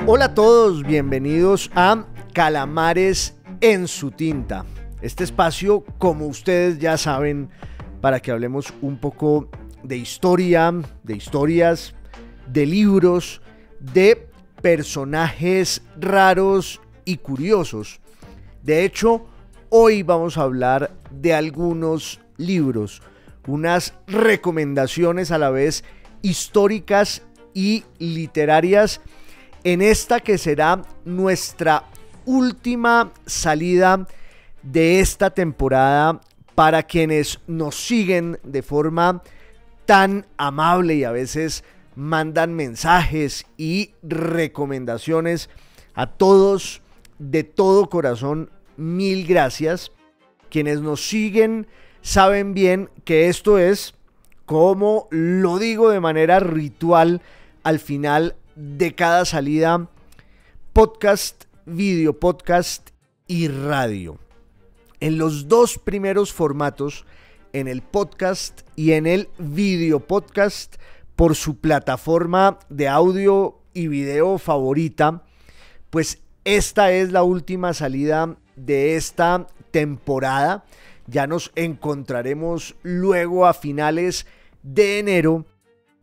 Hola a todos, bienvenidos a Calamares en su tinta. Este espacio, como ustedes ya saben, para que hablemos un poco de historia, de historias, de libros, de personajes raros y curiosos. De hecho, hoy vamos a hablar de algunos libros, unas recomendaciones a la vez históricas y literarias en esta que será nuestra última salida de esta temporada para quienes nos siguen de forma tan amable y a veces mandan mensajes y recomendaciones. A todos de todo corazón, mil gracias. Quienes nos siguen saben bien que esto es, como lo digo de manera ritual al final de cada salida, podcast, video podcast y radio. En los dos primeros formatos, en el podcast y en el video podcast, por su plataforma de audio y video favorita, pues esta es la última salida de esta temporada. Ya nos encontraremos luego a finales de enero.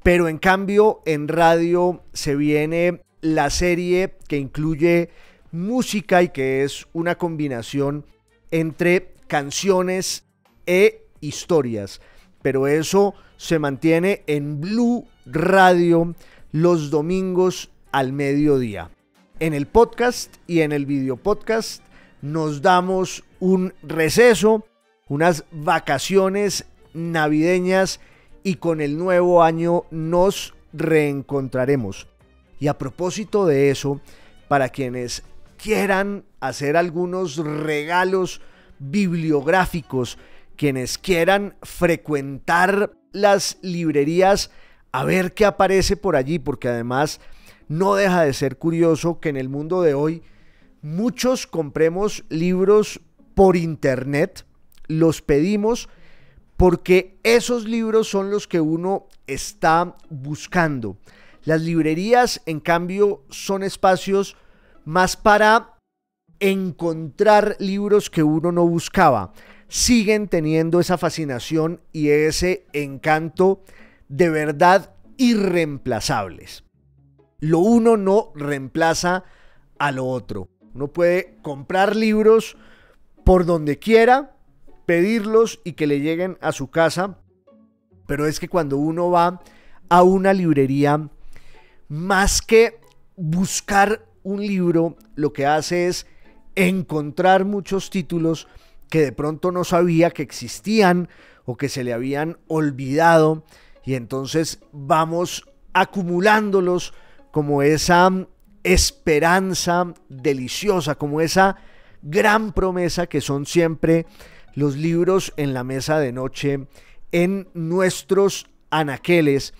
Pero en cambio en radio se viene la serie que incluye música y que es una combinación entre canciones e historias. Pero eso se mantiene en Blue Radio los domingos al mediodía. En el podcast y en el video podcast nos damos un receso, unas vacaciones navideñas, y con el nuevo año nos reencontraremos. Y a propósito de eso, para quienes quieran hacer algunos regalos bibliográficos, quienes quieran frecuentar las librerías a ver qué aparece por allí, porque además no deja de ser curioso que en el mundo de hoy muchos compremos libros por internet, los pedimos porque esos libros son los que uno está buscando. Las librerías, en cambio, son espacios más para encontrar libros que uno no buscaba. Siguen teniendo esa fascinación y ese encanto de verdad irreemplazables. Lo uno no reemplaza a lo otro. Uno puede comprar libros por donde quiera, pedirlos y que le lleguen a su casa, pero es que cuando uno va a una librería, más que buscar un libro, lo que hace es encontrar muchos títulos que de pronto no sabía que existían o que se le habían olvidado, y entonces vamos acumulándolos como esa esperanza deliciosa, como esa gran promesa que son siempre los libros en la mesa de noche en nuestros anaqueles,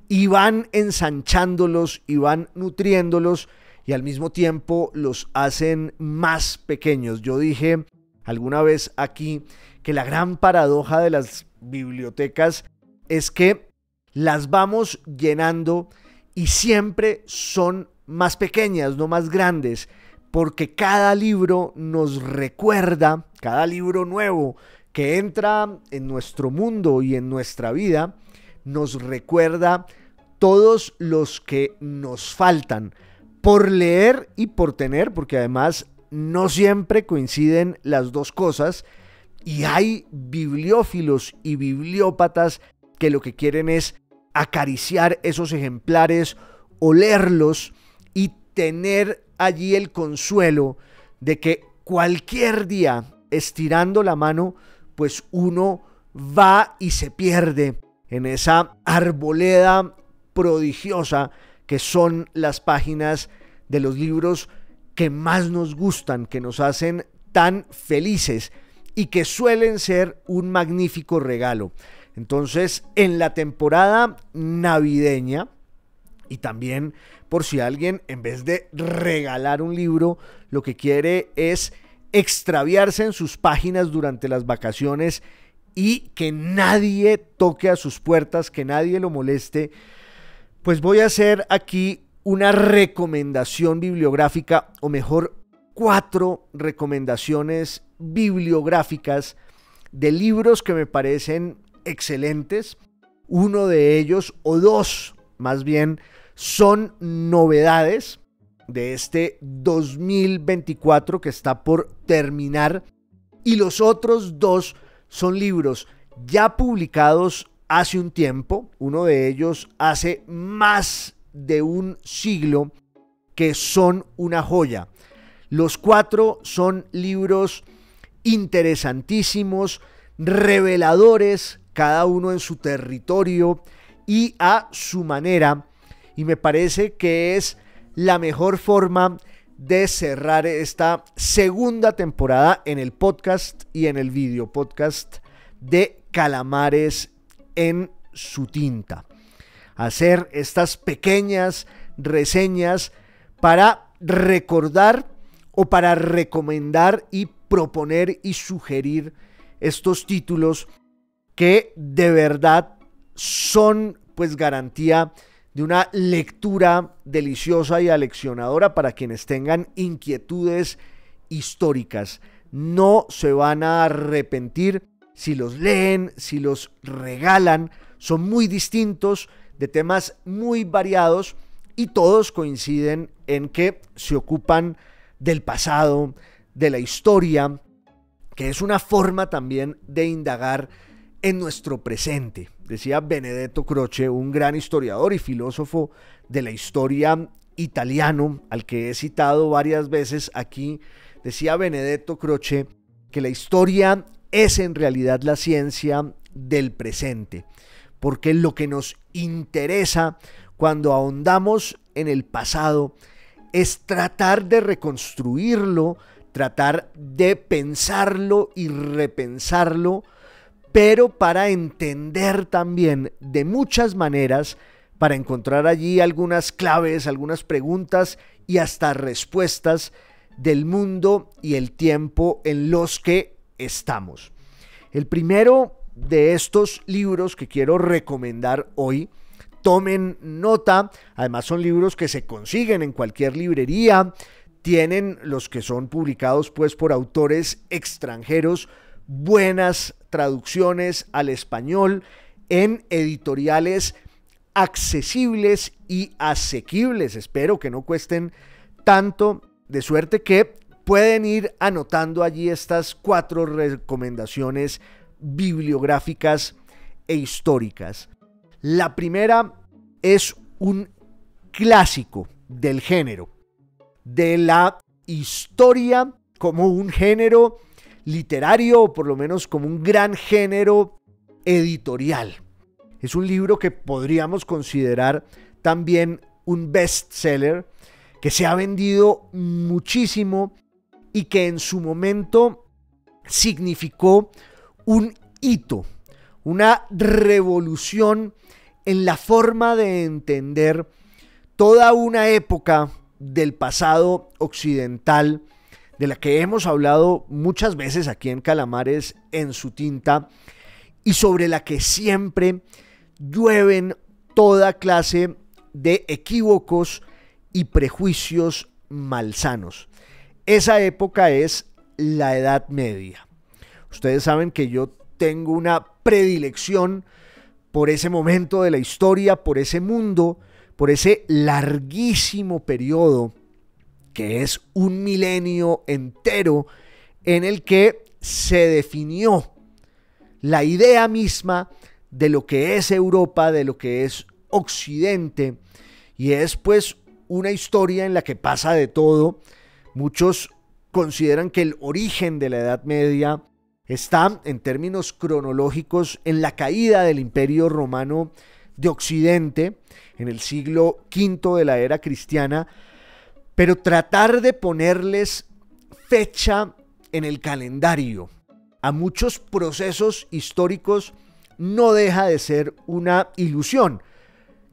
y van ensanchándolos y van nutriéndolos y al mismo tiempo los hacen más pequeños. Yo dije alguna vez aquí que la gran paradoja de las bibliotecas es que las vamos llenando y siempre son más pequeñas, no más grandes, porque cada libro nos recuerda, cada libro nuevo que entra en nuestro mundo y en nuestra vida, nos recuerda todos los que nos faltan por leer y por tener, porque además no siempre coinciden las dos cosas, y hay bibliófilos y bibliópatas que lo que quieren es acariciar esos ejemplares, olerlos y tener allí el consuelo de que cualquier día, estirando la mano, pues uno va y se pierde en esa arboleda prodigiosa que son las páginas de los libros que más nos gustan, que nos hacen tan felices y que suelen ser un magnífico regalo. Entonces, en la temporada navideña, y también por si alguien, en vez de regalar un libro, lo que quiere es extraviarse en sus páginas durante las vacaciones y que nadie toque a sus puertas, que nadie lo moleste, pues voy a hacer aquí una recomendación bibliográfica, o mejor, 4 recomendaciones bibliográficas de libros que me parecen excelentes. Uno de ellos, o 2 más bien, son novedades de este 2024 que está por terminar, y los otros 2 son libros ya publicados hace un tiempo, uno de ellos hace más de un siglo, que son una joya. Los 4 son libros interesantísimos, reveladores, cada uno en su territorio y a su manera, y me parece que es la mejor forma de cerrar esta segunda temporada en el podcast y en el video podcast de Calamares en su tinta. Hacer estas pequeñas reseñas para recordar o para recomendar y proponer y sugerir estos títulos que de verdad son pues garantía de una lectura deliciosa y aleccionadora para quienes tengan inquietudes históricas. No se van a arrepentir si los leen, si los regalan. Son muy distintos, de temas muy variados, y todos coinciden en que se ocupan del pasado, de la historia, que es una forma también de indagar en nuestro presente. Decía Benedetto Croce, un gran historiador y filósofo de la historia italiano, al que he citado varias veces aquí. Decía Benedetto Croce que la historia es en realidad la ciencia del presente, porque lo que nos interesa cuando ahondamos en el pasado es tratar de reconstruirlo, tratar de pensarlo y repensarlo, pero para entender también de muchas maneras, para encontrar allí algunas claves, algunas preguntas y hasta respuestas del mundo y el tiempo en los que estamos. El primero de estos libros que quiero recomendar hoy, tomen nota, además son libros que se consiguen en cualquier librería, tienen los que son publicados pues por autores extranjeros, buenas traducciones al español en editoriales accesibles y asequibles. Espero que no cuesten tanto, de suerte que pueden ir anotando allí estas 4 recomendaciones bibliográficas e históricas. La primera es un clásico del género, de la historia como un género literario, o por lo menos como un gran género editorial. Es un libro que podríamos considerar también un bestseller, que se ha vendido muchísimo y que en su momento significó un hito, una revolución en la forma de entender toda una época del pasado occidental, de la que hemos hablado muchas veces aquí en Calamares en su tinta, y sobre la que siempre llueven toda clase de equívocos y prejuicios malsanos. Esa época es la Edad Media. Ustedes saben que yo tengo una predilección por ese momento de la historia, por ese mundo, por ese larguísimo periodo que es un milenio entero en el que se definió la idea misma de lo que es Europa, de lo que es Occidente, y es pues una historia en la que pasa de todo. Muchos consideran que el origen de la Edad Media está, en términos cronológicos, en la caída del Imperio Romano de Occidente, en el siglo V de la era cristiana, pero tratar de ponerles fecha en el calendario a muchos procesos históricos no deja de ser una ilusión,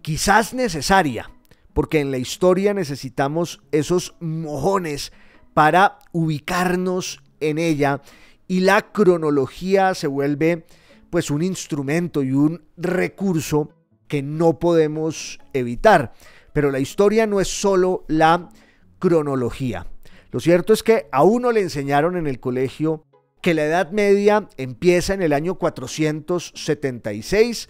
quizás necesaria, porque en la historia necesitamos esos mojones para ubicarnos en ella, y la cronología se vuelve pues un instrumento y un recurso que no podemos evitar. Pero la historia no es solo la cronología. Lo cierto es que a uno le enseñaron en el colegio que la Edad Media empieza en el año 476,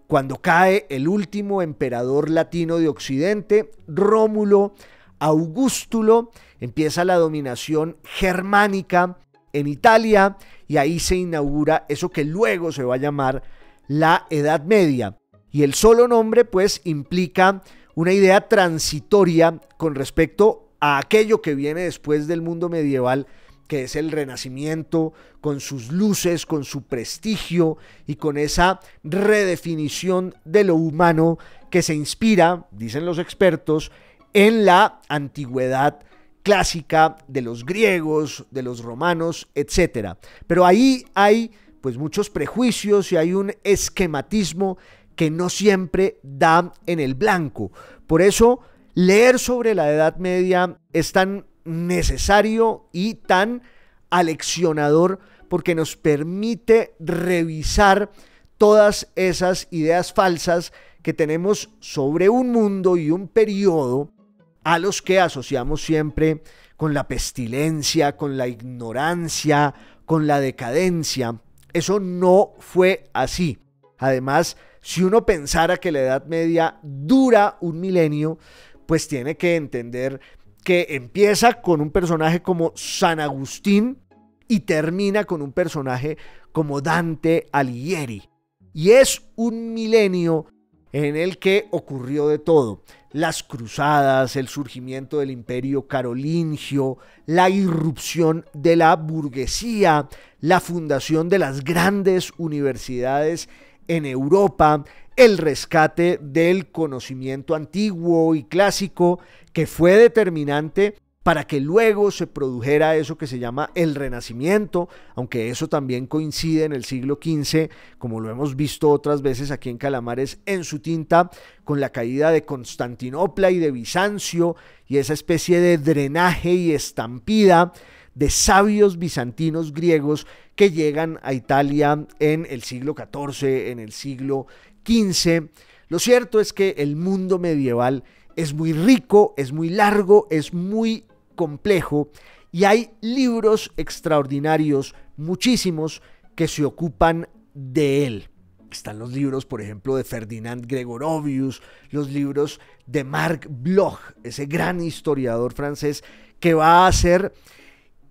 cuando cae el último emperador latino de Occidente, Rómulo Augustulo. Empieza la dominación germánica en Italia y ahí se inaugura eso que luego se va a llamar la Edad Media. Y el solo nombre pues implica una idea transitoria con respecto a aquello que viene después del mundo medieval, que es el Renacimiento, con sus luces, con su prestigio y con esa redefinición de lo humano que se inspira, dicen los expertos, en la antigüedad clásica de los griegos, de los romanos, etc. Pero ahí hay pues muchos prejuicios y hay un esquematismo que no siempre da en el blanco. Por eso leer sobre la Edad Media es tan necesario y tan aleccionador, porque nos permite revisar todas esas ideas falsas que tenemos sobre un mundo y un periodo a los que asociamos siempre con la pestilencia, con la ignorancia, con la decadencia. Eso no fue así. Además, si uno pensara que la Edad Media dura un milenio, pues tiene que entender que empieza con un personaje como San Agustín y termina con un personaje como Dante Alighieri. Y es un milenio en el que ocurrió de todo: las cruzadas, el surgimiento del imperio carolingio, la irrupción de la burguesía, la fundación de las grandes universidades en Europa, el rescate del conocimiento antiguo y clásico, que fue determinante para que luego se produjera eso que se llama el Renacimiento, aunque eso también coincide en el siglo XV, como lo hemos visto otras veces aquí en Calamares en su tinta, con la caída de Constantinopla y de Bizancio y esa especie de drenaje y estampida de sabios bizantinos griegos que llegan a Italia en el siglo XIV, en el siglo XV. Lo cierto es que el mundo medieval es muy rico, es muy largo, es muy complejo y hay libros extraordinarios, muchísimos, que se ocupan de él. Están los libros, por ejemplo, de Ferdinand Gregorovius, los libros de Marc Bloch, ese gran historiador francés que va a ser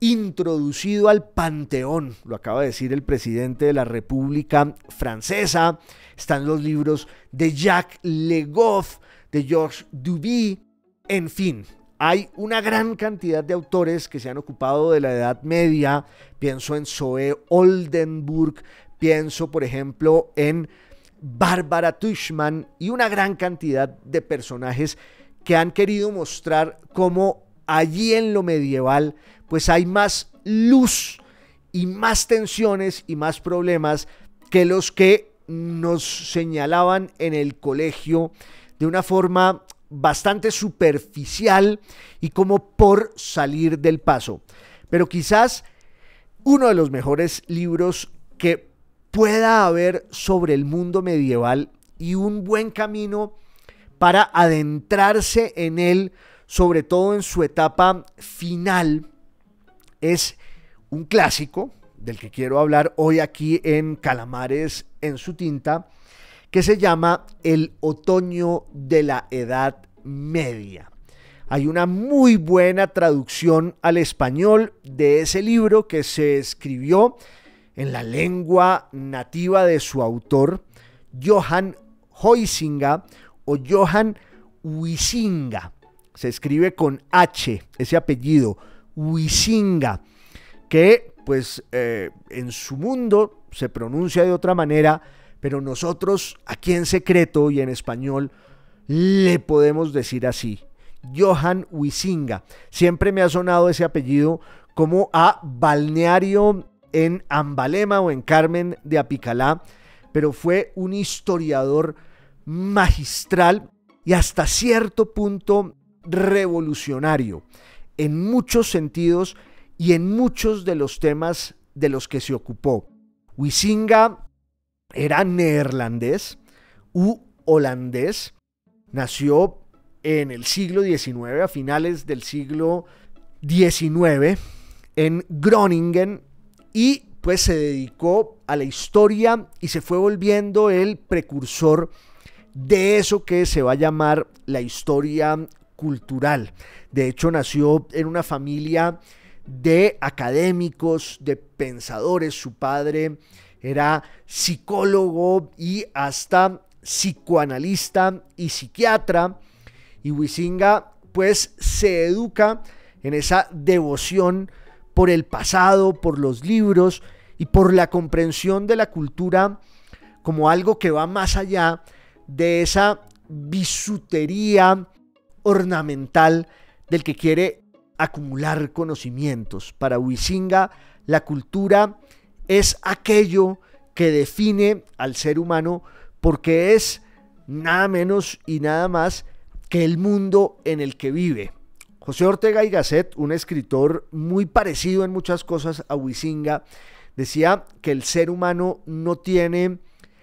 introducido al Panteón, lo acaba de decir el presidente de la República Francesa. Están los libros de Jacques Le Goff, de Georges Duby, en fin. Hay una gran cantidad de autores que se han ocupado de la Edad Media. Pienso en Zoe Oldenburg, pienso por ejemplo en Bárbara Tuchman y una gran cantidad de personajes que han querido mostrar cómo allí en lo medieval pues hay más luz y más tensiones y más problemas que los que nos señalaban en el colegio de una forma bastante superficial y como por salir del paso. Pero quizás uno de los mejores libros que pueda haber sobre el mundo medieval y un buen camino para adentrarse en él, sobre todo en su etapa final, es un clásico del que quiero hablar hoy aquí en Calamares en su tinta, que se llama El otoño de la Edad Media. Hay una muy buena traducción al español de ese libro que se escribió en la lengua nativa de su autor, Johann Huizinga o Johann Huizinga. Se escribe con H, ese apellido, Huizinga, que pues en su mundo se pronuncia de otra manera, pero nosotros aquí en secreto y en español le podemos decir así, Johann Huizinga. Siempre me ha sonado ese apellido como a balneario en Ambalema o en Carmen de Apicalá, pero fue un historiador magistral y hasta cierto punto revolucionario en muchos sentidos y en muchos de los temas de los que se ocupó. Huizinga era neerlandés u holandés, nació en el siglo XIX, a finales del siglo XIX, en Groningen, y pues se dedicó a la historia y se fue volviendo el precursor de eso que se va a llamar la historia cultural. De hecho, nació en una familia de académicos, de pensadores. Su padre era psicólogo y hasta psicoanalista y psiquiatra, y Huizinga pues se educa en esa devoción por el pasado, por los libros y por la comprensión de la cultura como algo que va más allá de esa bisutería ornamental del que quiere acumular conocimientos. Para Huizinga, la cultura es aquello que define al ser humano, porque es nada menos y nada más que el mundo en el que vive. José Ortega y Gasset, un escritor muy parecido en muchas cosas a Huizinga, decía que el ser humano no tiene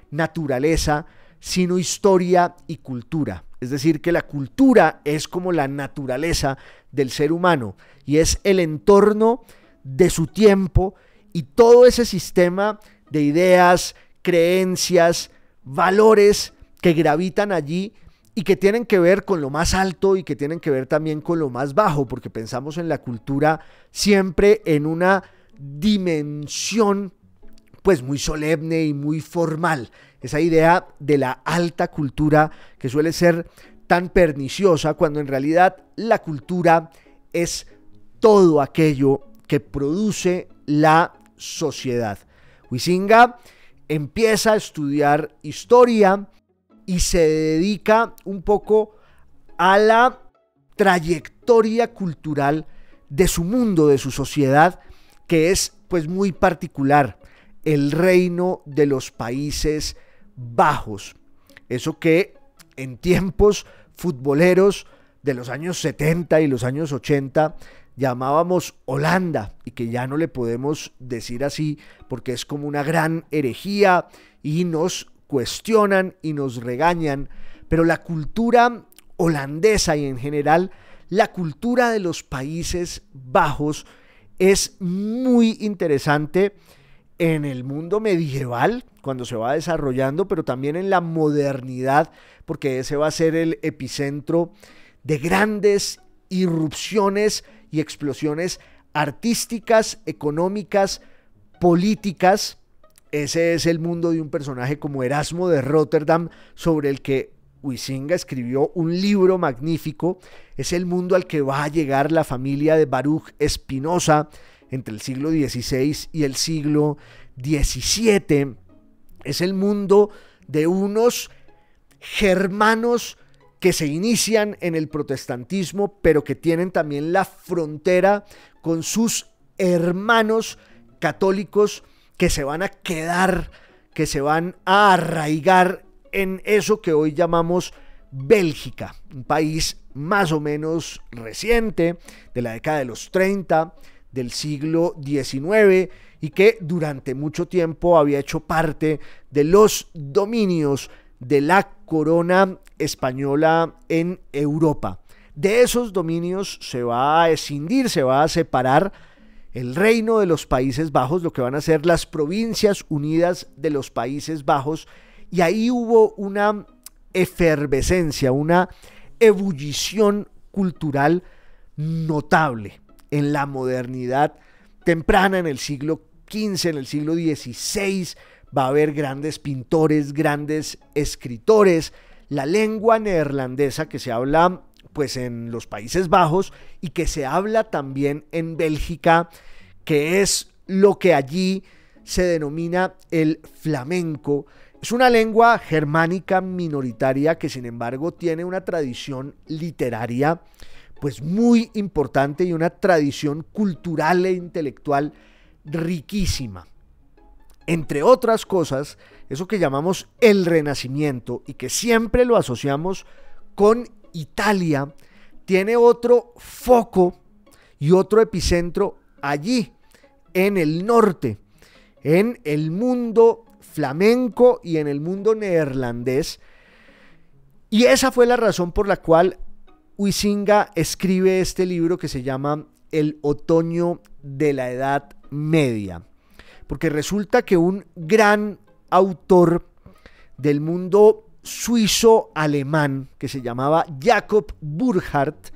naturaleza, sino historia y cultura. Es decir, que la cultura es como la naturaleza del ser humano y es el entorno de su tiempo y todo ese sistema de ideas, creencias, valores que gravitan allí y que tienen que ver con lo más alto y que tienen que ver también con lo más bajo, porque pensamos en la cultura siempre en una dimensión pues muy solemne y muy formal. Esa idea de la alta cultura que suele ser tan perniciosa, cuando en realidad la cultura es todo aquello que produce la sociedad. Huizinga empieza a estudiar historia y se dedica un poco a la trayectoria cultural de su mundo, de su sociedad, que es pues muy particular, el reino de los Países Bajos. Eso que en tiempos futboleros de los años 70 y los años 80 llamábamos Holanda, y que ya no le podemos decir así porque es como una gran herejía y nos cuestionan y nos regañan, pero la cultura holandesa y en general la cultura de los Países Bajos es muy interesante en el mundo medieval, cuando se va desarrollando, pero también en la modernidad, porque ese va a ser el epicentro de grandes irrupciones y explosiones artísticas, económicas, políticas. Ese es el mundo de un personaje como Erasmo de Rotterdam, sobre el que Huizinga escribió un libro magnífico. Es el mundo al que va a llegar la familia de Baruch Spinoza entre el siglo XVI y el siglo XVII. Es el mundo de unos germanos que se inician en el protestantismo, pero que tienen también la frontera con sus hermanos católicos que se van a quedar, que se van a arraigar en eso que hoy llamamos Bélgica, un país más o menos reciente, de la década de los 30, del siglo XIX, y que durante mucho tiempo había hecho parte de los dominios de la corona española en Europa. De esos dominios se va a escindir, se va a separar el reino de los Países Bajos, lo que van a ser las Provincias Unidas de los Países Bajos, y ahí hubo una efervescencia, una ebullición cultural notable en la modernidad temprana, en el siglo XV, en el siglo XVI. Va a haber grandes pintores, grandes escritores. La lengua neerlandesa que se habla pues en los Países Bajos y que se habla también en Bélgica, que es lo que allí se denomina el flamenco. Es una lengua germánica minoritaria que sin embargo tiene una tradición literaria pues muy importante y una tradición cultural e intelectual riquísima. Entre otras cosas, eso que llamamos el Renacimiento y que siempre lo asociamos con Italia, tiene otro foco y otro epicentro allí, en el norte, en el mundo flamenco y en el mundo neerlandés. Y esa fue la razón por la cual Huizinga escribe este libro que se llama El otoño de la Edad Media, porque resulta que un gran autor del mundo suizo-alemán que se llamaba Jacob Burckhardt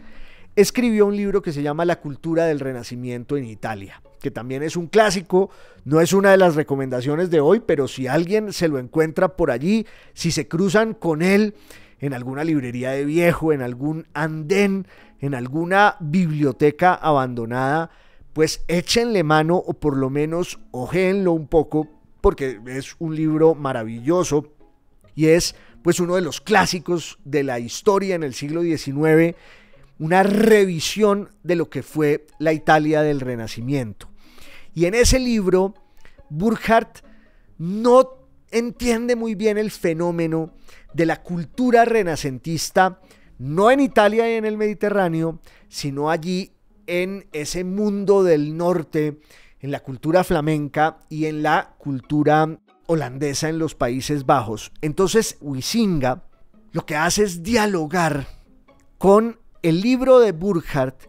escribió un libro que se llama La cultura del Renacimiento en Italia, que también es un clásico, no es una de las recomendaciones de hoy, pero si alguien se lo encuentra por allí, si se cruzan con él en alguna librería de viejo, en algún andén, en alguna biblioteca abandonada, pues échenle mano o por lo menos hojéenlo un poco, porque es un libro maravilloso y es pues uno de los clásicos de la historia en el siglo XIX, una revisión de lo que fue la Italia del Renacimiento. Y en ese libro, Burckhardt no entiende muy bien el fenómeno de la cultura renacentista, no en Italia y en el Mediterráneo, sino allí en ese mundo del norte, en la cultura flamenca y en la cultura holandesa en los Países Bajos. Entonces, Huizinga lo que hace es dialogar con el libro de Burckhardt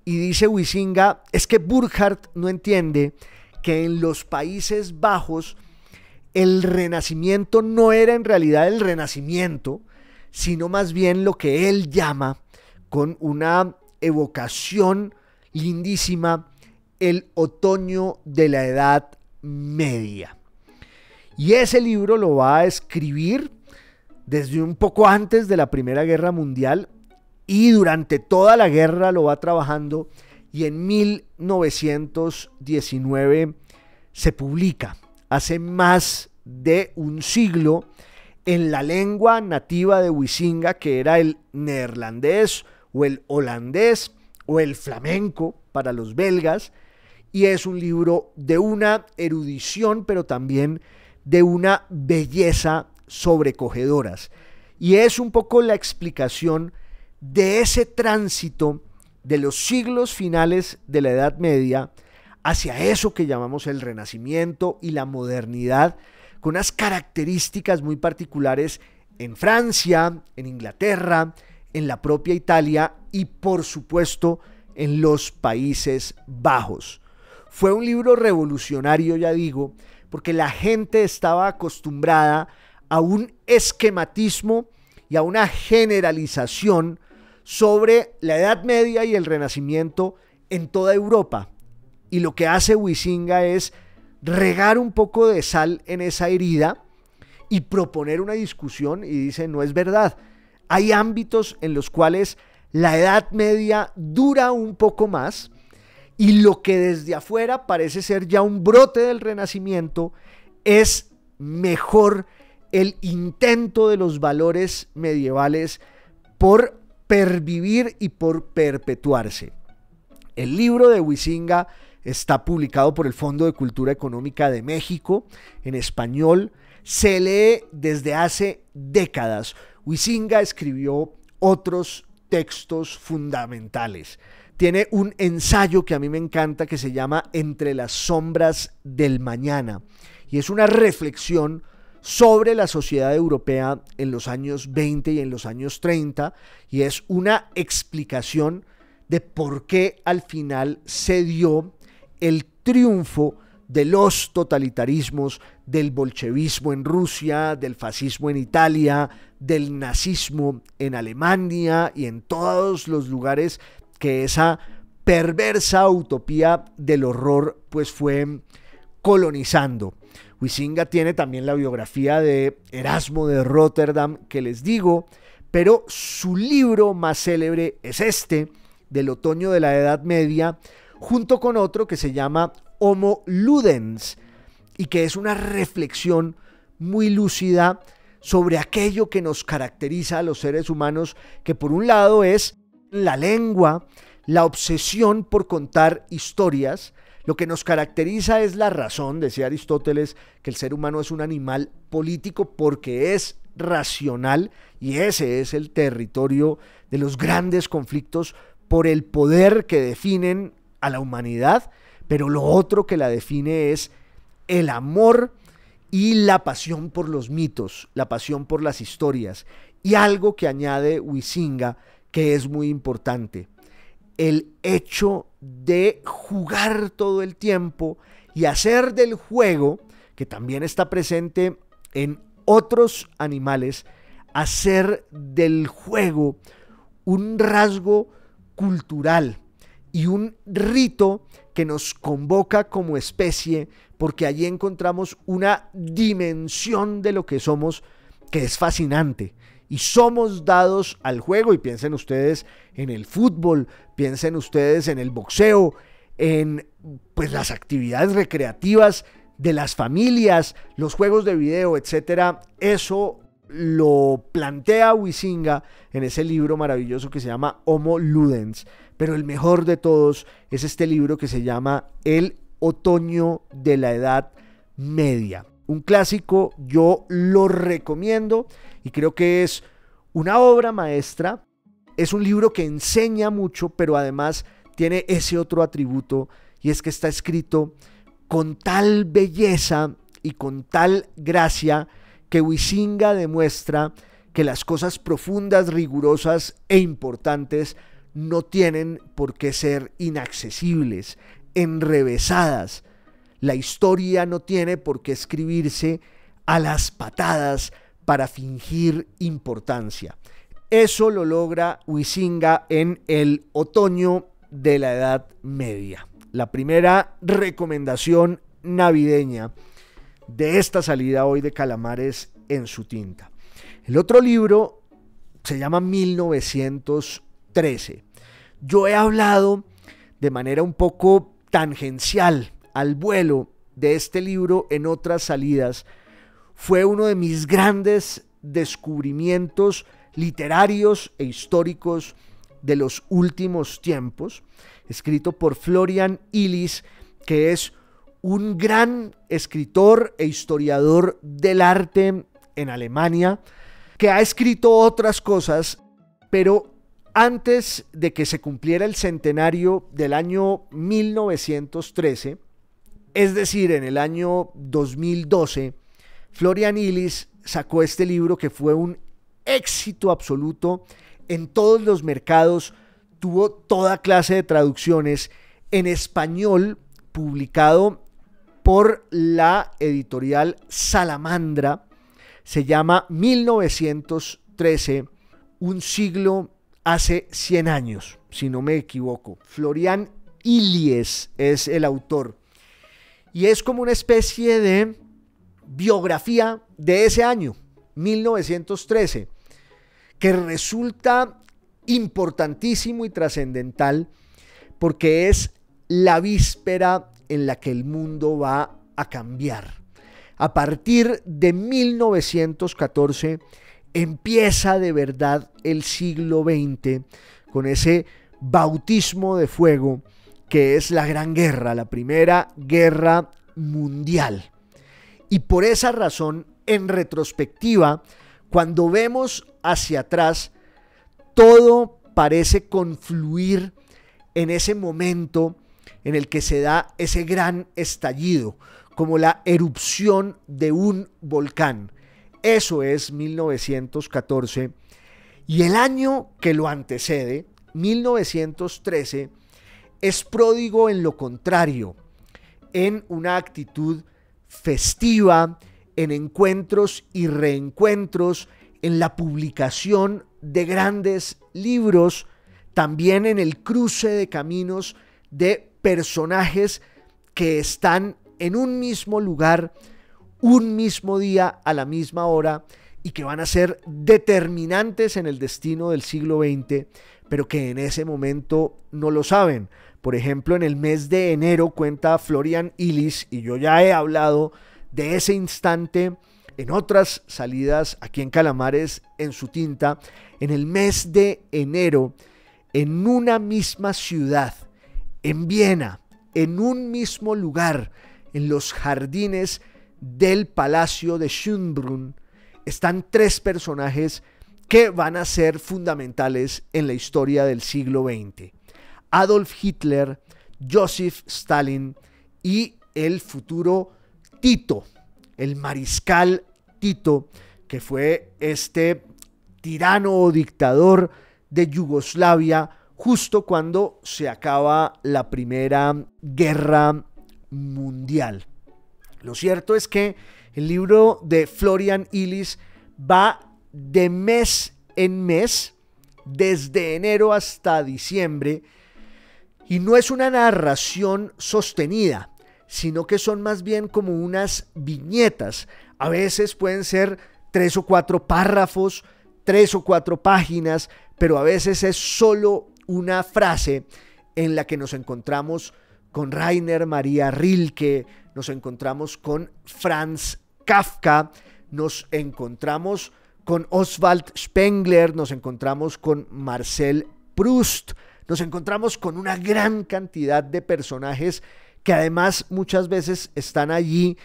y dice Huizinga, es que Burckhardt no entiende que en los Países Bajos el Renacimiento no era en realidad el Renacimiento, sino más bien lo que él llama, con una evocación lindísima, el otoño de la Edad Media. Y ese libro lo va a escribir desde un poco antes de la Primera Guerra Mundial y durante toda la guerra lo va trabajando y en 1919 se publica. Hace más de un siglo en la lengua nativa de Huizinga, que era el neerlandés o el holandés o el flamenco para los belgas, y es un libro de una erudición pero también de una belleza sobrecogedoras, y es un poco la explicación de ese tránsito de los siglos finales de la Edad Media hacia eso que llamamos el Renacimiento y la modernidad, con unas características muy particulares en Francia, en Inglaterra, en la propia Italia y por supuesto en los Países Bajos. Fue un libro revolucionario, ya digo, porque la gente estaba acostumbrada a un esquematismo y a una generalización sobre la Edad Media y el Renacimiento en toda Europa. Y lo que hace Huizinga es regar un poco de sal en esa herida y proponer una discusión, y dice, no es verdad. Hay ámbitos en los cuales la Edad Media dura un poco más y lo que desde afuera parece ser ya un brote del Renacimiento es mejor el intento de los valores medievales por pervivir y por perpetuarse. El libro de Huizinga está publicado por el Fondo de Cultura Económica de México en español. Se lee desde hace décadas. Huizinga escribió otros textos fundamentales. Tiene un ensayo que a mí me encanta que se llama Entre las sombras del mañana, y es una reflexión sobre la sociedad europea en los años 20 y en los años 30, y es una explicación de por qué al final se dio el triunfo de los totalitarismos, del bolchevismo en Rusia, del fascismo en Italia, del nazismo en Alemania y en todos los lugares que esa perversa utopía del horror pues fue colonizando. Huizinga tiene también la biografía de Erasmo de Rotterdam que les digo, pero su libro más célebre es este, del otoño de la Edad Media, junto con otro que se llama Homo Ludens, y que es una reflexión muy lúcida sobre aquello que nos caracteriza a los seres humanos, que por un lado es la lengua, la obsesión por contar historias. Lo que nos caracteriza es la razón, decía Aristóteles, que el ser humano es un animal político porque es racional, y ese es el territorio de los grandes conflictos por el poder que definen a la humanidad, pero lo otro que la define es el amor y la pasión por los mitos, la pasión por las historias, y algo que añade Huizinga, que es muy importante: el hecho de jugar todo el tiempo y hacer del juego, que también está presente en otros animales, hacer del juego un rasgo cultural y un rito que nos convoca como especie, porque allí encontramos una dimensión de lo que somos que es fascinante. Y somos dados al juego, y piensen ustedes en el fútbol, piensen ustedes en el boxeo, en pues las actividades recreativas de las familias, los juegos de video, etcétera. Eso lo plantea Huizinga en ese libro maravilloso que se llama Homo Ludens. Pero el mejor de todos es este libro que se llama El otoño de la Edad Media. Un clásico, yo lo recomiendo y creo que es una obra maestra. Es un libro que enseña mucho, pero además tiene ese otro atributo, y es que está escrito con tal belleza y con tal gracia que Huizinga demuestra que las cosas profundas, rigurosas e importantes no tienen por qué ser inaccesibles, enrevesadas. La historia no tiene por qué escribirse a las patadas para fingir importancia. Eso lo logra Huizinga en El otoño de la Edad Media. La primera recomendación navideña de esta salida hoy de Calamares en su tinta. El otro libro se llama 1913. Yo he hablado de manera un poco tangencial, al vuelo, de este libro en otras salidas. Fue uno de mis grandes descubrimientos literarios e históricos de los últimos tiempos, escrito por Florian Illies, que es un gran escritor e historiador del arte en Alemania, que ha escrito otras cosas, pero antes de que se cumpliera el centenario del año 1913, es decir, en el año 2012, Florian Illies sacó este libro que fue un éxito absoluto en todos los mercados, tuvo toda clase de traducciones en español, publicado por la editorial Salamandra. Se llama 1913, un siglo hace 100 años, si no me equivoco. Florian Illies es el autor. Y es como una especie de biografía de ese año, 1913, que resulta importantísimo y trascendental porque es la víspera en la que el mundo va a cambiar. A partir de 1914 empieza de verdad el siglo XX con ese bautismo de fuego que es la Gran Guerra, la Primera Guerra Mundial. Y por esa razón, en retrospectiva, cuando vemos hacia atrás, todo parece confluir en ese momento en el que se da ese gran estallido, como la erupción de un volcán. Eso es 1914. Y el año que lo antecede, 1913, es pródigo en lo contrario, en una actitud festiva, en encuentros y reencuentros, en la publicación de grandes libros, también en el cruce de caminos de personajes que están en un mismo lugar, un mismo día, a la misma hora, y que van a ser determinantes en el destino del siglo XX, pero que en ese momento no lo saben. Por ejemplo, en el mes de enero, cuenta Florian Illies, y yo ya he hablado de ese instante en otras salidas aquí en Calamares en su tinta. En el mes de enero, en una misma ciudad, en Viena, en un mismo lugar, en los jardines del Palacio de Schönbrunn, están tres personajes que van a ser fundamentales en la historia del siglo XX. Adolf Hitler, Joseph Stalin y el futuro Tito, el mariscal Tito, que fue este tirano o dictador de Yugoslavia justo cuando se acaba la Primera Guerra Mundial. Lo cierto es que el libro de Florian Illies va de mes en mes, desde enero hasta diciembre, y no es una narración sostenida, sino que son más bien como unas viñetas. A veces pueden ser 3 o 4 párrafos, 3 o 4 páginas, pero a veces es solo una frase en la que nos encontramos con Rainer Maria Rilke, nos encontramos con Franz Kafka, nos encontramos con Oswald Spengler, nos encontramos con Marcel Proust, nos encontramos con una gran cantidad de personajes que además muchas veces están allí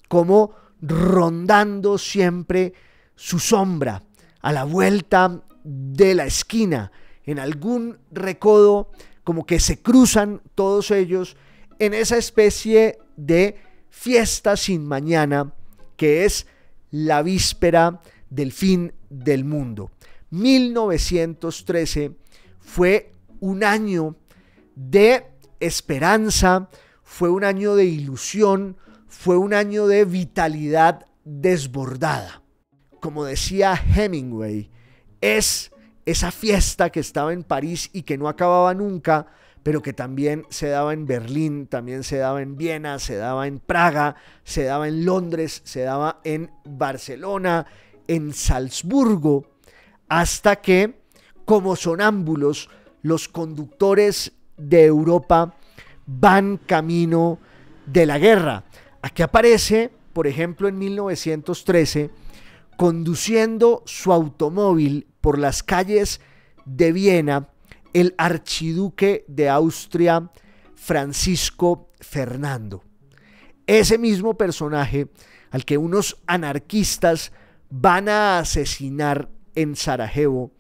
como rondando siempre su sombra a la vuelta de la esquina, en algún recodo, como que se cruzan todos ellos en esa especie de fiesta sin mañana que es la víspera del fin del mundo. 1913 fue un año de esperanza, fue un año de ilusión, fue un año de vitalidad desbordada. Como decía Hemingway, es esa fiesta que estaba en París y que no acababa nunca, pero que también se daba en Berlín, también se daba en Viena, se daba en Praga, se daba en Londres, se daba en Barcelona, en Salzburgo, hasta que, como sonámbulos, los conductores de Europa van camino de la guerra. Aquí aparece, por ejemplo, en 1913, conduciendo su automóvil por las calles de Viena, el archiduque de Austria, Francisco Fernando. Ese mismo personaje al que unos anarquistas van a asesinar en Sarajevo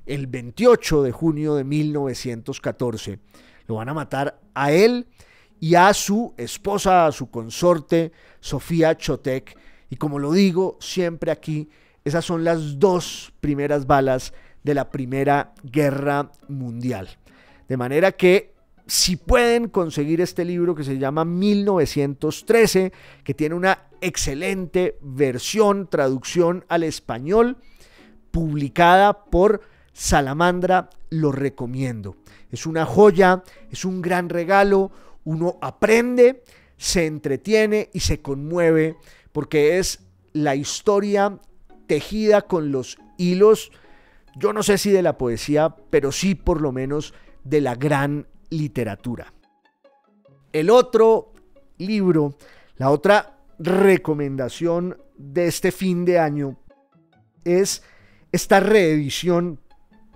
el 28 de junio de 1914. Lo van a matar a él y a su esposa, a su consorte, Sofía Chotek. Y como lo digo siempre aquí, esas son las 2 primeras balas de la Primera Guerra Mundial. De manera que si pueden conseguir este libro que se llama 1913, que tiene una excelente versión, traducción al español, publicada por Salamandra, lo recomiendo. Es una joya, es un gran regalo, uno aprende, se entretiene y se conmueve porque es la historia tejida con los hilos, yo no sé si de la poesía, pero sí por lo menos de la gran literatura. El otro libro, la otra recomendación de este fin de año es esta reedición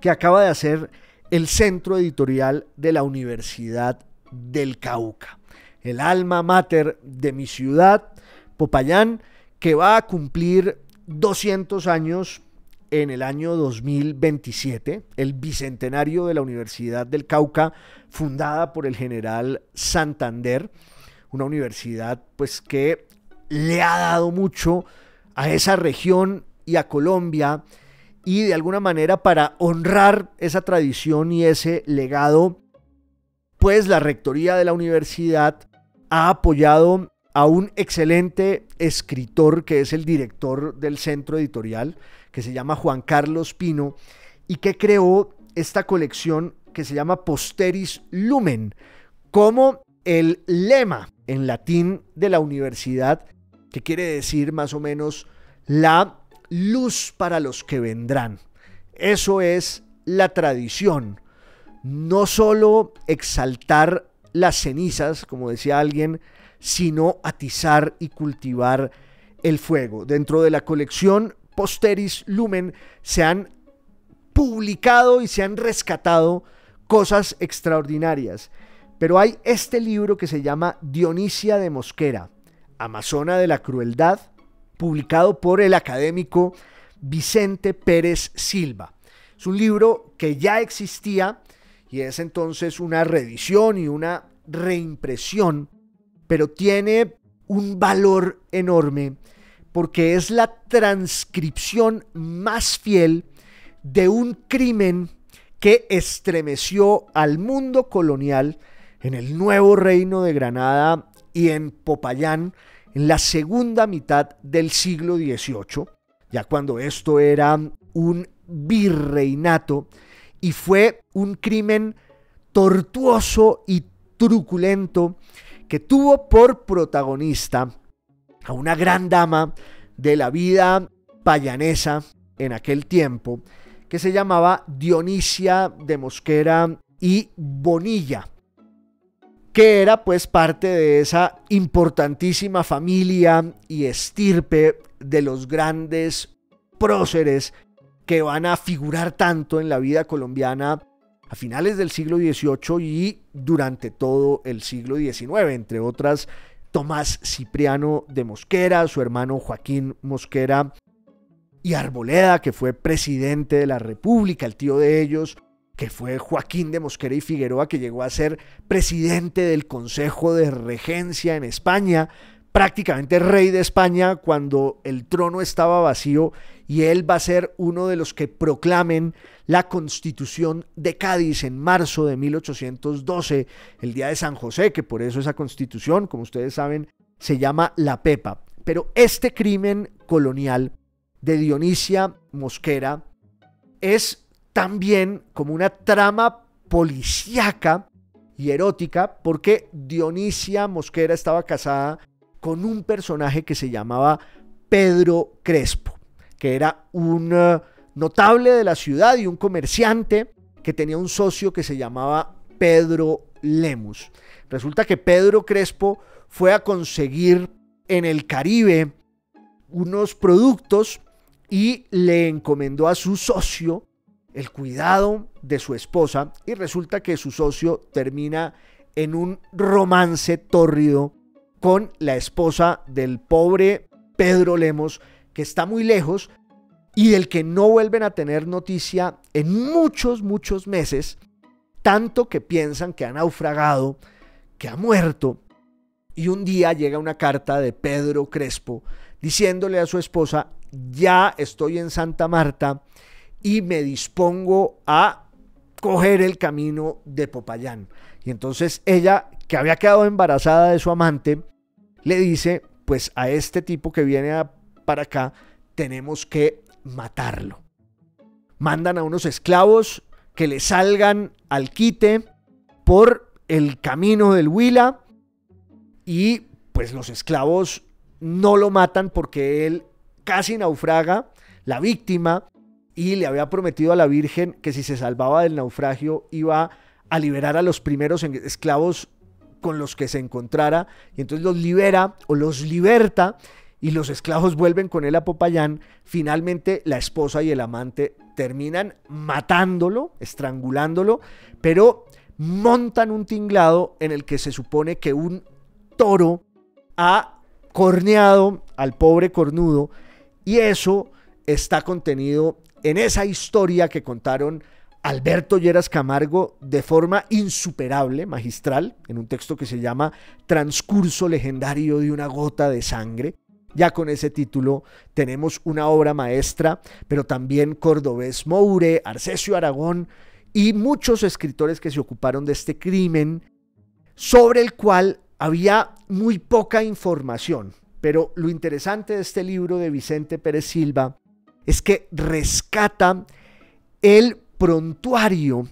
que acaba de hacer el Centro Editorial de la Universidad del Cauca, el alma mater de mi ciudad, Popayán, que va a cumplir 200 años en el año 2027, el bicentenario de la Universidad del Cauca, fundada por el general Santander, una universidad pues que le ha dado mucho a esa región y a Colombia, y de alguna manera para honrar esa tradición y ese legado, pues la rectoría de la universidad ha apoyado a un excelente escritor que es el director del centro editorial, que se llama Juan Carlos Pino, y que creó esta colección que se llama Posteris Lumen, como el lema en latín de la universidad, que quiere decir más o menos la luz para los que vendrán. Eso es la tradición, no solo exaltar las cenizas, como decía alguien, sino atizar y cultivar el fuego. Dentro de la colección Posteris Lumen se han publicado y se han rescatado cosas extraordinarias, pero hay este libro que se llama Dionisia de Mosquera, Amazona de la Crueldad, publicado por el académico Vicente Pérez Silva. Es un libro que ya existía y es entonces una reedición y una reimpresión, pero tiene un valor enorme porque es la transcripción más fiel de un crimen que estremeció al mundo colonial en el nuevo reino de Granada y en Popayán en la segunda mitad del siglo XVIII, ya cuando esto era un virreinato, y fue un crimen tortuoso y truculento que tuvo por protagonista a una gran dama de la vida payanesa en aquel tiempo, que se llamaba Dionisia de Mosquera y Bonilla, que era pues parte de esa importantísima familia y estirpe de los grandes próceres que van a figurar tanto en la vida colombiana a finales del siglo XVIII y durante todo el siglo XIX, entre otras Tomás Cipriano de Mosquera, su hermano Joaquín Mosquera y Arboleda, que fue presidente de la República, el tío de ellos, que fue Joaquín de Mosquera y Figueroa, que llegó a ser presidente del Consejo de Regencia en España, prácticamente rey de España cuando el trono estaba vacío, y él va a ser uno de los que proclamen la Constitución de Cádiz en marzo de 1812, el día de San José, que por eso esa Constitución, como ustedes saben, se llama La Pepa. Pero este crimen colonial de Dionisia Mosquera es también como una trama policíaca y erótica, porque Dionisia Mosquera estaba casada con un personaje que se llamaba Pedro Crespo, que era un notable de la ciudad y un comerciante que tenía un socio que se llamaba Pedro Lemus. Resulta que Pedro Crespo fue a conseguir en el Caribe unos productos y le encomendó a su socio el cuidado de su esposa, y resulta que su socio termina en un romance tórrido con la esposa del pobre Pedro Lemos, que está muy lejos y del que no vuelven a tener noticia en muchos meses, tanto que piensan que ha naufragado, que ha muerto. Y un día llega una carta de Pedro Crespo diciéndole a su esposa: ya estoy en Santa Marta y me dispongo a coger el camino de Popayán. Y entonces ella, que había quedado embarazada de su amante, le dice: pues a este tipo que viene para acá tenemos que matarlo. Mandan a unos esclavos que le salgan al quite por el camino del Huila, y pues los esclavos no lo matan porque él casi naufraga, la víctima, y le había prometido a la Virgen que si se salvaba del naufragio iba a liberar a los primeros esclavos con los que se encontrara, y entonces los libera o los liberta, y los esclavos vuelven con él a Popayán. Finalmente la esposa y el amante terminan matándolo, estrangulándolo, pero montan un tinglado en el que se supone que un toro ha corneado al pobre cornudo, y eso está contenido en esa historia que contaron Alberto Lleras Camargo de forma insuperable, magistral, en un texto que se llama Transcurso legendario de una gota de sangre. Ya con ese título tenemos una obra maestra, pero también Cordovés Moure, Arcesio Aragón y muchos escritores que se ocuparon de este crimen, sobre el cual había muy poca información. Pero lo interesante de este libro de Vicente Pérez Silva es que rescata el prontuario,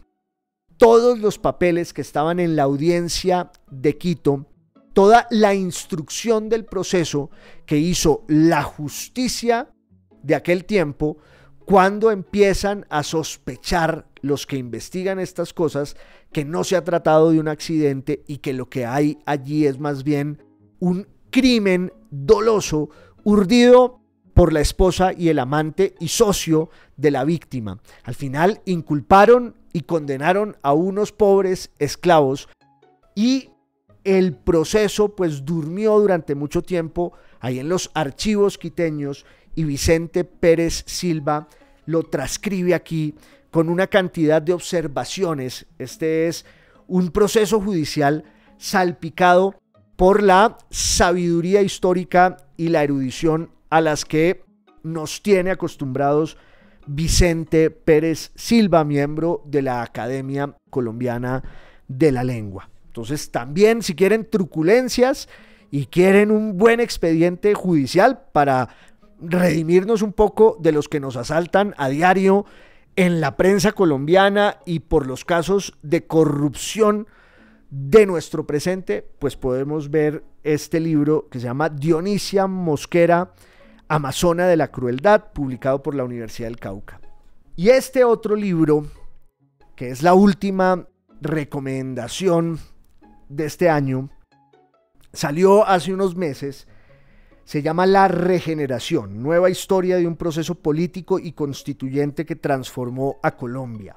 todos los papeles que estaban en la audiencia de Quito, toda la instrucción del proceso que hizo la justicia de aquel tiempo, cuando empiezan a sospechar los que investigan estas cosas que no se ha tratado de un accidente y que lo que hay allí es más bien un crimen doloso urdido por la esposa y el amante y socio de la víctima. Al final inculparon y condenaron a unos pobres esclavos, y el proceso pues durmió durante mucho tiempo ahí en los archivos quiteños, y Vicente Pérez Silva lo transcribe aquí con una cantidad de observaciones. Este es un proceso judicial salpicado por la sabiduría histórica y la erudición a las que nos tiene acostumbrados Vicente Pérez Silva, miembro de la Academia Colombiana de la Lengua. Entonces también, si quieren truculencias y quieren un buen expediente judicial para redimirnos un poco de los que nos asaltan a diario en la prensa colombiana y por los casos de corrupción de nuestro presente, pues podemos ver este libro que se llama Dionisia Mosquera, Amazona de la Crueldad, publicado por la Universidad del Cauca. Y este otro libro, que es la última recomendación de este año, salió hace unos meses. Se llama La Regeneración, nueva historia de un proceso político y constituyente que transformó a Colombia.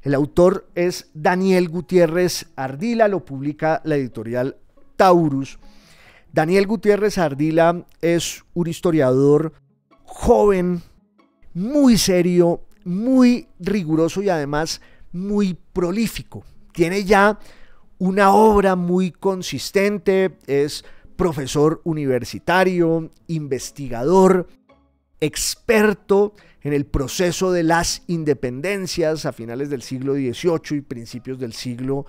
El autor es Daniel Gutiérrez Ardila, lo publica la editorial Taurus. Daniel Gutiérrez Ardila es un historiador joven, muy serio, muy riguroso y además muy prolífico. Tiene ya una obra muy consistente, es profesor universitario, investigador, experto en el proceso de las independencias a finales del siglo XVIII y principios del siglo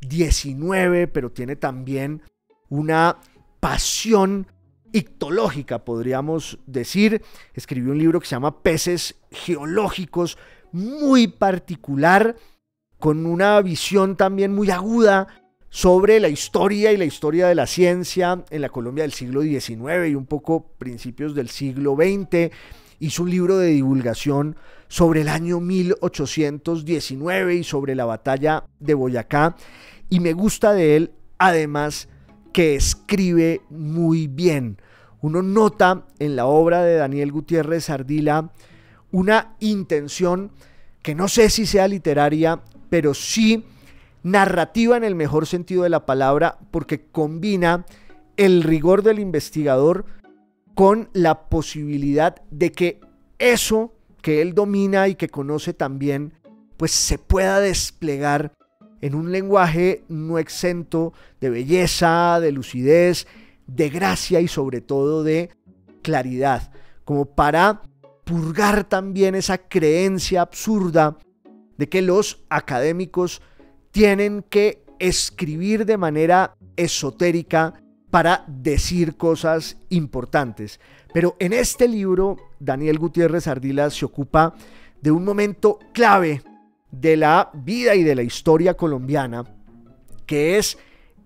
XIX, pero tiene también una pasión ictológica, podríamos decir. Escribió un libro que se llama Peces Geológicos, muy particular, con una visión también muy aguda sobre la historia y la historia de la ciencia en la Colombia del siglo XIX y un poco principios del siglo XX. Hizo un libro de divulgación sobre el año 1819 y sobre la batalla de Boyacá, y me gusta de él además que escribe muy bien. Uno nota en la obra de Daniel Gutiérrez Ardila una intención que no sé si sea literaria, pero sí narrativa en el mejor sentido de la palabra, porque combina el rigor del investigador con la posibilidad de que eso que él domina y que conoce también, pues se pueda desplegar en un lenguaje no exento de belleza, de lucidez, de gracia y sobre todo de claridad, como para purgar también esa creencia absurda de que los académicos tienen que escribir de manera esotérica para decir cosas importantes. Pero en este libro, Daniel Gutiérrez Ardila se ocupa de un momento clave de la vida y de la historia colombiana, que es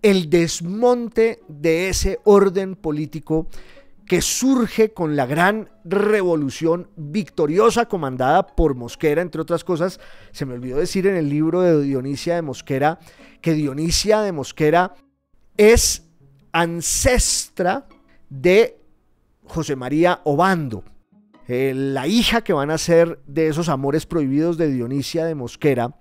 el desmonte de ese orden político que surge con la gran revolución victoriosa comandada por Mosquera, entre otras cosas. Se me olvidó decir en el libro de Dionisia de Mosquera que Dionisia de Mosquera es ancestra de José María Obando, la hija que van a ser de esos amores prohibidos de Dionisia de Mosquera.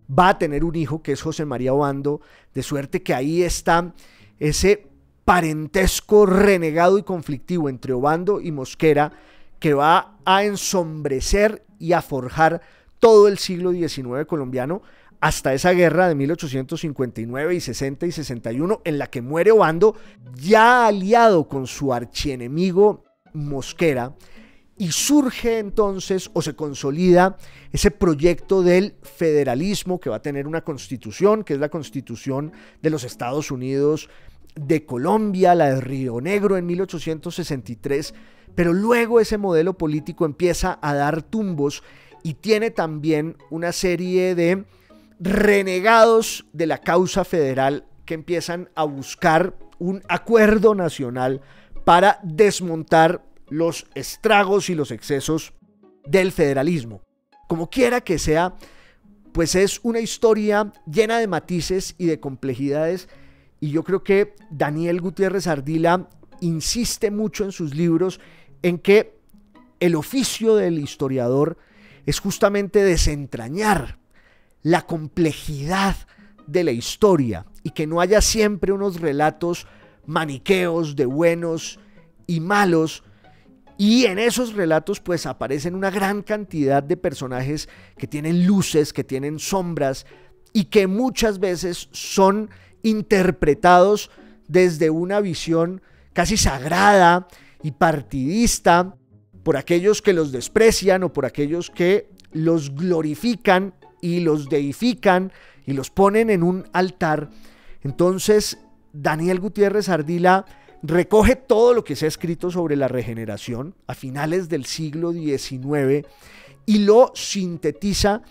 Va a tener un hijo que es José María Obando, de suerte que ahí está ese parentesco renegado y conflictivo entre Obando y Mosquera, que va a ensombrecer y a forjar todo el siglo XIX colombiano hasta esa guerra de 1859 y 60 y 61, en la que muere Obando, ya aliado con su archienemigo Mosquera, y surge entonces o se consolida ese proyecto del federalismo que va a tener una constitución, que es la Constitución de los Estados Unidos de Colombia, la de Río Negro en 1863, pero luego ese modelo político empieza a dar tumbos y tiene también una serie de renegados de la causa federal que empiezan a buscar un acuerdo nacional para desmontar los estragos y los excesos del federalismo. Como quiera que sea, pues es una historia llena de matices y de complejidades, y yo creo que Daniel Gutiérrez Ardila insiste mucho en sus libros en que el oficio del historiador es justamente desentrañar la complejidad de la historia y que no haya siempre unos relatos maniqueos de buenos y malos. Y en esos relatos pues aparecen una gran cantidad de personajes que tienen luces, que tienen sombras y que muchas veces son interpretados desde una visión casi sagrada y partidista por aquellos que los desprecian o por aquellos que los glorifican y los deifican y los ponen en un altar. Entonces Daniel Gutiérrez Ardila recoge todo lo que se ha escrito sobre la regeneración a finales del siglo XIX y lo sintetiza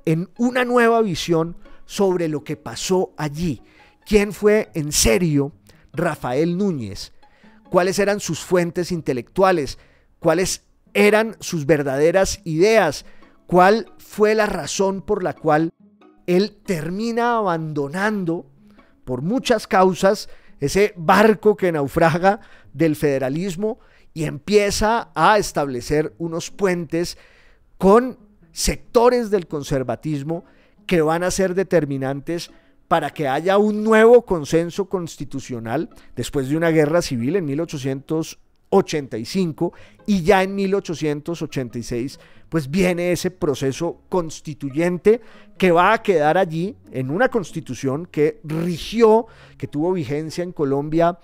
en una nueva visión sobre lo que pasó allí. ¿Quién fue en serio Rafael Núñez? ¿Cuáles eran sus fuentes intelectuales? ¿Cuáles eran sus verdaderas ideas? ¿Cuál fue la razón por la cual él termina abandonando, por muchas causas, ese barco que naufraga del federalismo y empieza a establecer unos puentes con sectores del conservatismo que van a ser determinantes para que haya un nuevo consenso constitucional después de una guerra civil en 1885 y ya en 1886 pues viene ese proceso constituyente que va a quedar allí en una constitución que rigió, que tuvo vigencia en Colombia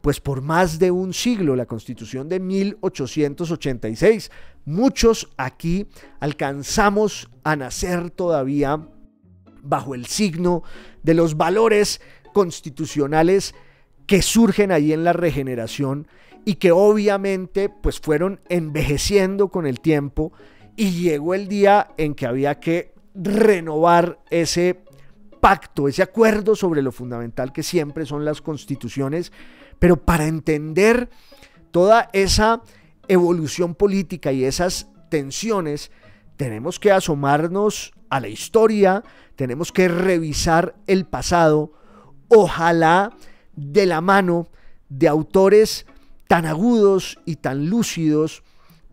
pues por más de un siglo, la constitución de 1886. Muchos aquí alcanzamos a nacer todavía bajo el signo de los valores constitucionales que surgen ahí en la regeneración y que obviamente pues fueron envejeciendo con el tiempo y llegó el día en que había que renovar ese pacto, ese acuerdo sobre lo fundamental que siempre son las constituciones, pero para entender toda esa evolución política y esas tensiones tenemos que asomarnos a la historia, tenemos que revisar el pasado, ojalá de la mano de autores tan agudos y tan lúcidos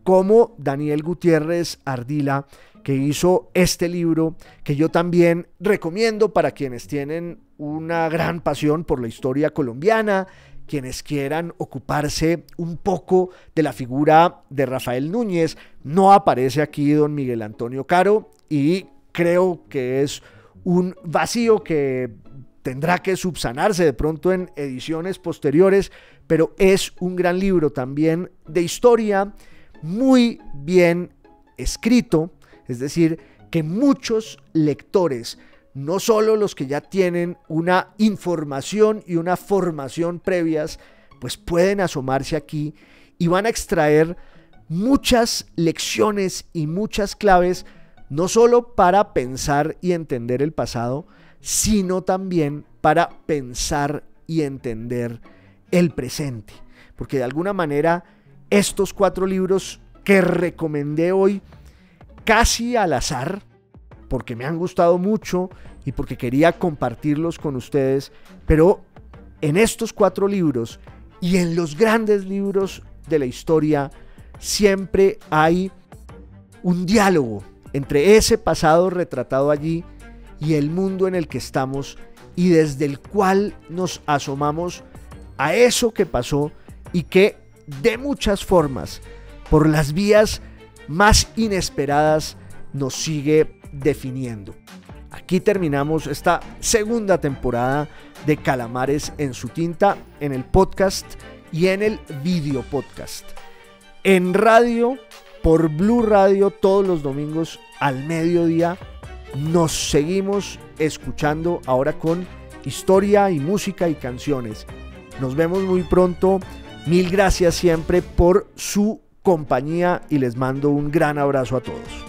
como Daniel Gutiérrez Ardila, que hizo este libro que yo también recomiendo para quienes tienen una gran pasión por la historia colombiana, quienes quieran ocuparse un poco de la figura de Rafael Núñez. No aparece aquí don Miguel Antonio Caro y creo que es un vacío que tendrá que subsanarse de pronto en ediciones posteriores, pero es un gran libro también de historia, muy bien escrito, es decir, que muchos lectores, no solo los que ya tienen una información y una formación previas, pues pueden asomarse aquí y van a extraer muchas lecciones y muchas claves, no solo para pensar y entender el pasado, sino también para pensar y entender el presente. Porque de alguna manera estos 4 libros que recomendé hoy, casi al azar, porque me han gustado mucho y porque quería compartirlos con ustedes, pero en estos 4 libros y en los grandes libros de la historia siempre hay un diálogo entre ese pasado retratado allí y el mundo en el que estamos y desde el cual nos asomamos a eso que pasó y que de muchas formas, por las vías más inesperadas, nos sigue definiendo. Aquí terminamos esta segunda temporada de Calamares en su tinta, en el podcast y en el video podcast. En radio, por Blue Radio, todos los domingos al mediodía. Nos seguimos escuchando ahora con historia y música y canciones. Nos vemos muy pronto. Mil gracias siempre por su compañía y les mando un gran abrazo a todos.